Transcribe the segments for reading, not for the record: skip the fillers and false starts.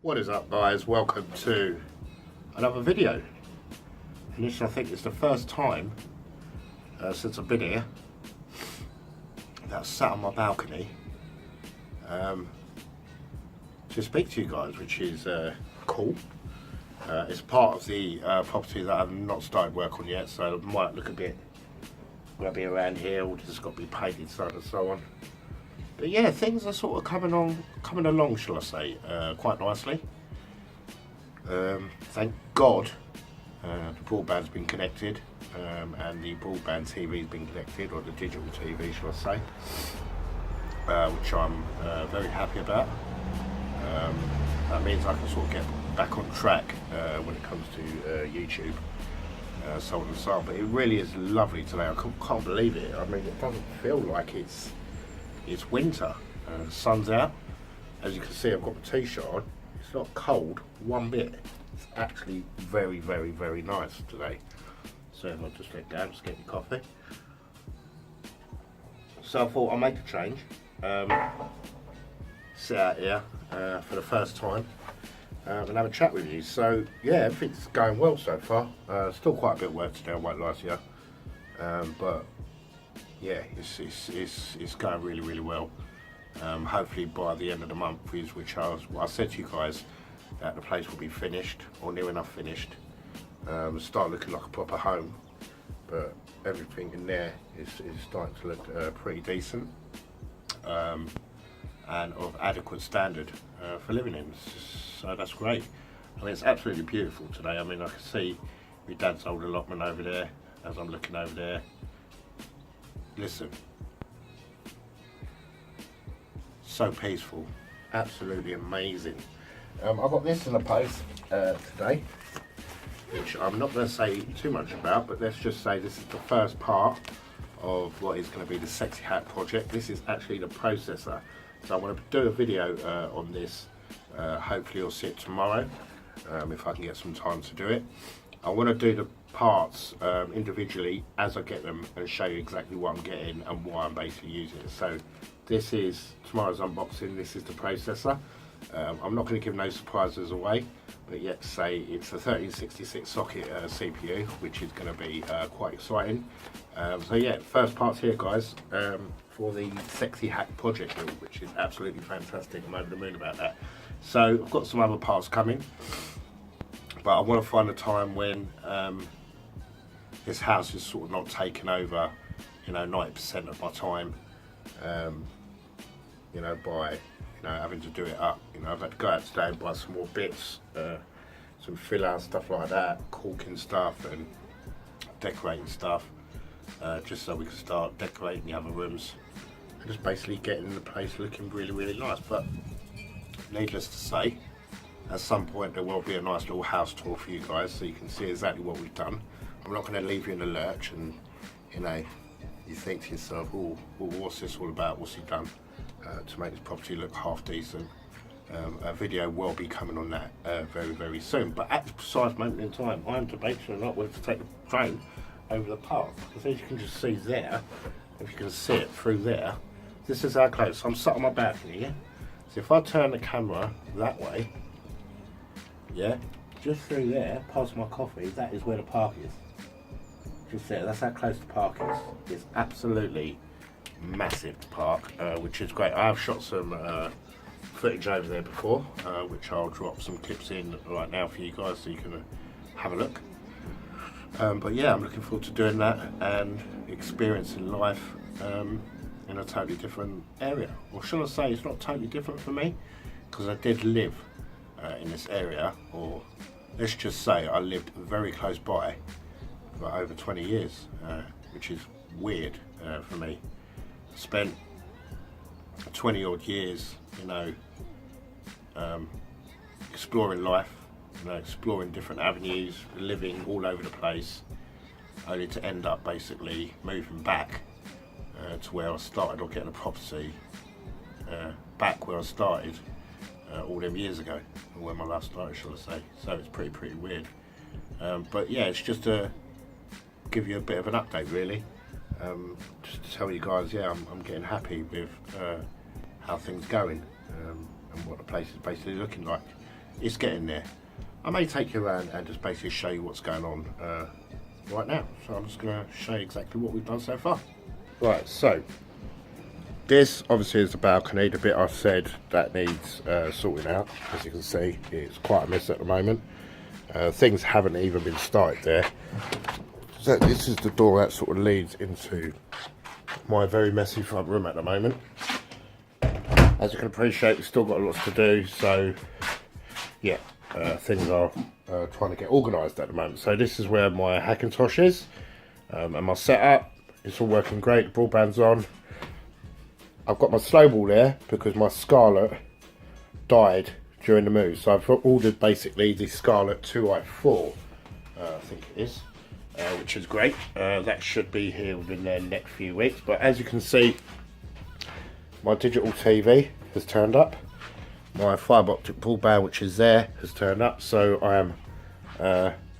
What is up, guys? Welcome to another video. And this, I think, is the first time since I've been here that I sat on my balcony to speak to you guys, which is cool. It's part of the property that I've not started work on yet, so it might look a bit grubby around here, or just got to be painted, so on and so on. But yeah, things are sort of coming along, shall I say, quite nicely. Thank God the broadband's been connected, and the broadband TV's been connected, or the digital TV, shall I say, which I'm very happy about. That means I can sort of get back on track when it comes to YouTube, so on and so on. But it really is lovely today. I can't believe it. I mean, it doesn't feel like it's winter. The sun's out. As you can see, I've got my t-shirt on. It's not cold one bit. It's actually very, very, very nice today. So I'll just let down, just get my coffee. So I thought I'll make a change. Sit out here for the first time and have a chat with you. So yeah, everything's going well so far. Still quite a bit of work to do, I won't lie to you. But yeah, it's going really, really well. Hopefully by the end of the month, which I said to you guys, that the place will be finished, or near enough finished. Start looking like a proper home, but everything in there is starting to look pretty decent, and of adequate standard for living in. So that's great. I mean, it's absolutely beautiful today. I mean, I can see my dad's old allotment over there as I'm looking over there. Listen, so peaceful, absolutely amazing. I've got this in the post today, which I'm not going to say too much about, but let's just say this is the first part of what is going to be the Sexy Hat project. This is actually the processor, so I'm going to do a video on this. Hopefully you'll see it tomorrow, if I can get some time to do it. I want to do the parts individually as I get them and show you exactly what I'm getting and why I'm basically using it. So this is tomorrow's unboxing. This is the processor. I'm not going to give no surprises away, but yet to say it's a 1366 socket CPU, which is going to be quite exciting. So yeah, first part's here, guys, for the Sexy Hat project build, which is absolutely fantastic. I'm over the moon about that. So I've got some other parts coming, but I want to find a time when this house is sort of not taken over, 90% of my time, by having to do it up. I've had to go out today and buy some more bits, some fill-out stuff like that, caulking stuff and decorating stuff, just so we can start decorating the other rooms and just basically getting the place looking really, really nice. But needless to say, at some point there will be a nice little house tour for you guys, so you can see exactly what we've done. I'm not going to leave you in the lurch and you think to yourself, oh, what's this all about, what's he done to make this property look half decent. A video will be coming on that very, very soon. But at the precise moment in time, I am debating or not whether to take the train over the park, because as you can just see there, if you can see it through there, this is how close. So I'm sat on my balcony, yeah? So if I turn the camera that way, yeah, just through there, past my coffee, that is where the park is. Just there, that's how close the park is. It's absolutely massive, the park, which is great. I have shot some footage over there before, which I'll drop some clips in right now for you guys so you can have a look. But yeah, I'm looking forward to doing that and experiencing life in a totally different area. Or shall I say, it's not totally different for me, because I did live in this area, or let's just say I lived very close by for over 20 years, which is weird for me. Spent 20 odd years, exploring life, exploring different avenues, living all over the place, only to end up basically moving back to where I started, or getting a property back where I started all them years ago, or where my life started, shall I say. So it's pretty weird. But yeah, it's just to give you a bit of an update, really. Just to tell you guys, yeah, I'm getting happy with how things going, and what the place is basically looking like. it's getting there. I may take you around and just basically show you what's going on right now. So I'm just going to show you exactly what we've done so far. Right, so this obviously is the balcony, the bit I've said that needs sorting out. As you can see, it's quite a mess at the moment. Things haven't even been started there. So this is the door that sort of leads into my very messy front room at the moment. As you can appreciate, we've still got lots to do, so yeah, things are trying to get organised at the moment. So this is where my Hackintosh is, and my setup. It's all working great, the broadband's on. I've got my Slowball there because my Scarlett died during the move. So I've ordered basically the Scarlett 2i4, I think it is, which is great. That should be here within the next few weeks. But as you can see, my digital TV has turned up. My fibre optic broadband, which is there, has turned up. So I am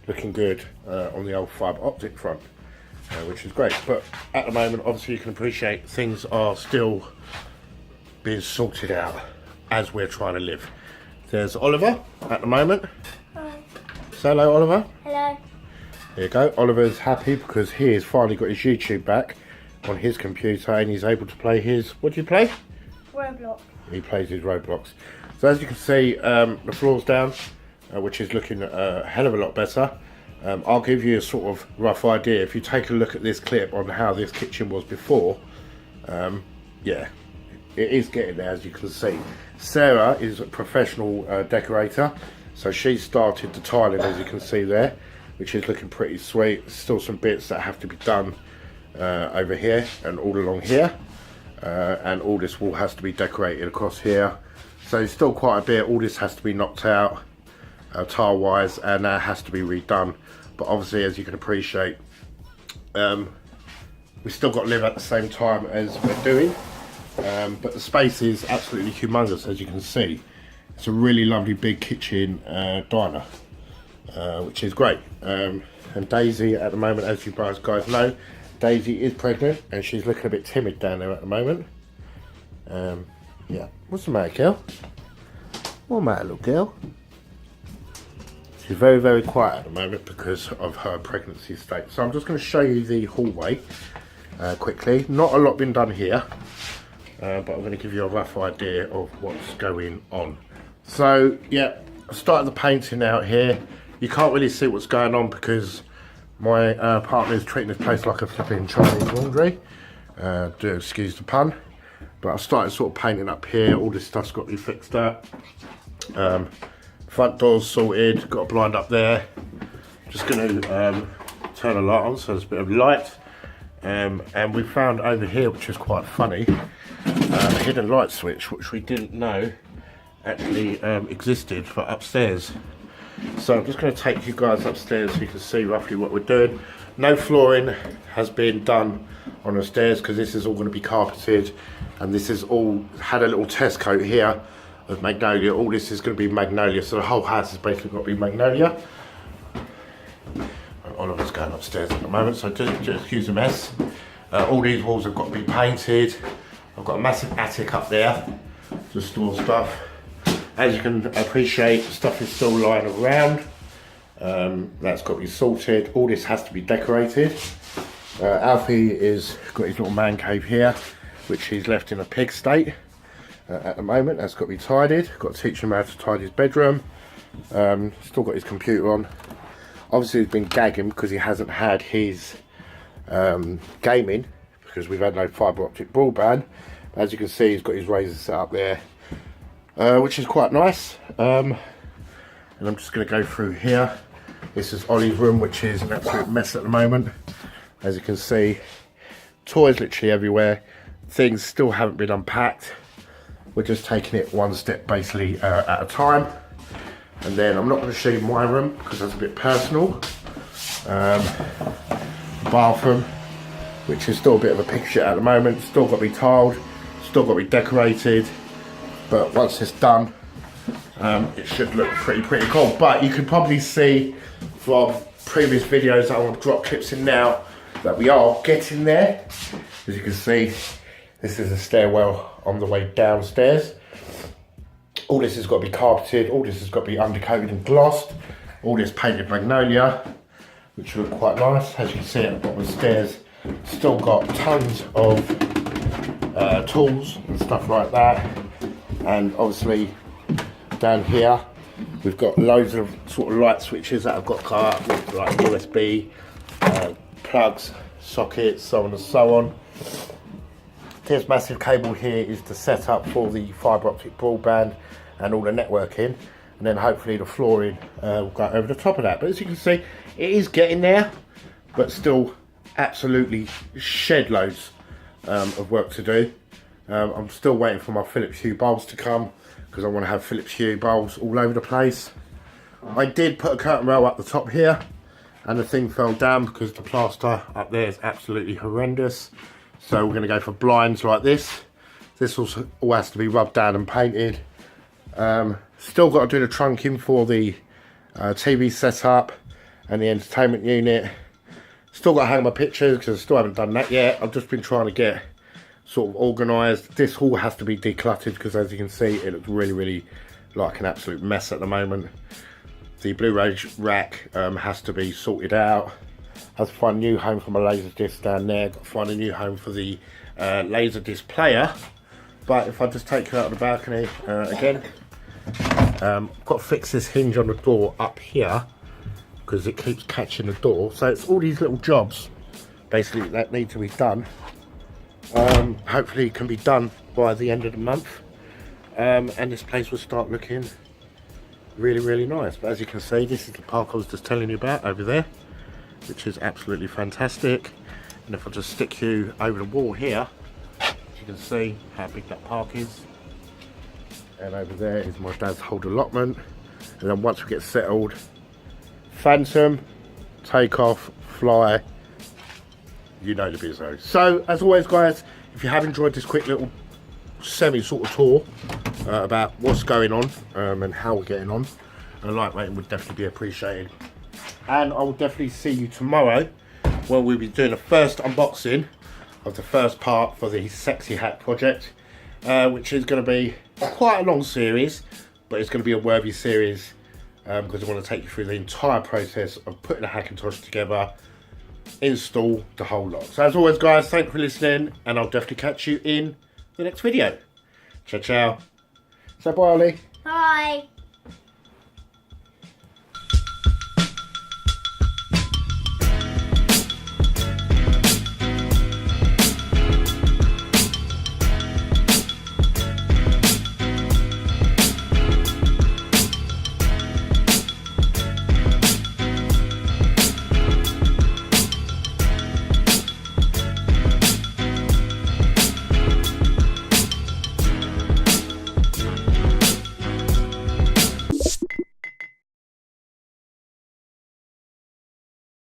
looking good on the old fibre optic front. Which is great, but at the moment, obviously, you can appreciate things are still being sorted out as we're trying to live. There's Oliver at the moment. Hi. Say hello, Oliver. Hello. There you go. Oliver's happy because he has finally got his YouTube back on his computer and he's able to play his. What do you play? Roblox. He plays his Roblox. So as you can see, the floor's down, which is looking a hell of a lot better. I'll give you a sort of rough idea. If you take a look at this clip on how this kitchen was before, yeah, it is getting there, as you can see. Sarah is a professional decorator, so she started the tiling, as you can see there, which is looking pretty sweet. There's still some bits that have to be done over here and all along here, and all this wall has to be decorated across here. So there's still quite a bit. All this has to be knocked out tile wise, and that has to be redone. But obviously, as you can appreciate, we still got to live at the same time as we're doing, but the space is absolutely humongous. As you can see, it's a really lovely big kitchen diner, which is great. And Daisy at the moment, as you guys know, Daisy is pregnant and she's looking a bit timid down there at the moment. Yeah, what's the matter, girl? What's the matter, little girl? She's very, very quiet at the moment because of her pregnancy state. So I'm just going to show you the hallway quickly. Not a lot been done here, but I'm going to give you a rough idea of what's going on. So yeah, I started the painting out here. You can't really see what's going on because my partner is treating this place like a flipping Chinese laundry. Do excuse the pun. But I started sort of painting up here. All this stuff's got to be fixed up. Front door's sorted, got a blind up there. Just going to turn a light on so there's a bit of light. And we found over here, which is quite funny, a hidden light switch, which we didn't know actually existed for upstairs. So I'm just going to take you guys upstairs so you can see roughly what we're doing. No flooring has been done on the stairs because this is all going to be carpeted, and this is all had a little test coat here of magnolia. All this is going to be magnolia, so the whole house is basically got to be magnolia. And Oliver's going upstairs at the moment, so just excuse the mess. All these walls have got to be painted. I've got a massive attic up there to store stuff. As you can appreciate, stuff is still lying around. That's got to be sorted. All this has to be decorated. Alfie is got his little man cave here, which he's left in a pig state. At the moment, that's got to be tidied. Got to teach him how to tidy his bedroom. Still got his computer on. Obviously, he's been gagging because he hasn't had his gaming because we've had no fibre optic broadband. As you can see, he's got his Razer set up there, which is quite nice. And I'm just going to go through here. This is Ollie's room, which is an absolute mess at the moment. As you can see, toys literally everywhere. Things still haven't been unpacked. We're just taking it one step basically at a time. And then I'm not going to show you my room because that's a bit personal. Bathroom, which is still a bit of a pig shit at the moment. Still got to be tiled, still got to be decorated. But once it's done, it should look pretty cool. But you can probably see from previous videos that I want to drop clips in now that we are getting there. As you can see, this is a stairwell on the way downstairs. All this has got to be carpeted, all this has got to be undercoated and glossed. All this painted magnolia, which look quite nice. As you can see at the bottom of the stairs, still got tons of tools and stuff like that. And obviously down here, we've got loads of sort of light switches that I've got cut up with like USB, plugs, sockets, so on and so on. This massive cable here is the setup for the fibre optic broadband and all the networking, and then hopefully the flooring will go over the top of that. But as you can see, it is getting there, but still absolutely shed loads of work to do. I'm still waiting for my Philips Hue bulbs to come, because I want to have Philips Hue bulbs all over the place. I did put a curtain rail up the top here, and the thing fell down because the plaster up there is absolutely horrendous. So we're going to go for blinds like this. This also all has to be rubbed down and painted. Still got to do the trunking for the TV setup and the entertainment unit. Still got to hang my pictures because I still haven't done that yet. I've just been trying to get sort of organised. This hall has to be decluttered because, as you can see, it looks really like an absolute mess at the moment. The Blu-ray rack has to be sorted out. I have to find a new home for my Laserdisc down there. Got to find a new home for the Laserdisc player. But if I just take her out of the balcony again, I've got to fix this hinge on the door up here because it keeps catching the door. So it's all these little jobs basically that need to be done. Hopefully it can be done by the end of the month, and this place will start looking really nice. But as you can see, this is the park I was just telling you about over there, which is absolutely fantastic. And if I just stick you over the wall here, you can see how big that park is. And over there is my dad's hold allotment. And then once we get settled, Phantom, take off, fly, you know the bizzo. So as always guys, if you have enjoyed this quick little semi sort of tour about what's going on and how we're getting on, a like rating would definitely be appreciated. And I will definitely see you tomorrow when we'll be doing the first unboxing of the first part for the Sexy Hack project, which is going to be quite a long series, but it's going to be a worthy series because I want to take you through the entire process of putting a Hackintosh together, install the whole lot. So as always guys, thank you for listening, and I'll definitely catch you in the next video. Ciao ciao. Say bye Ollie. Bye.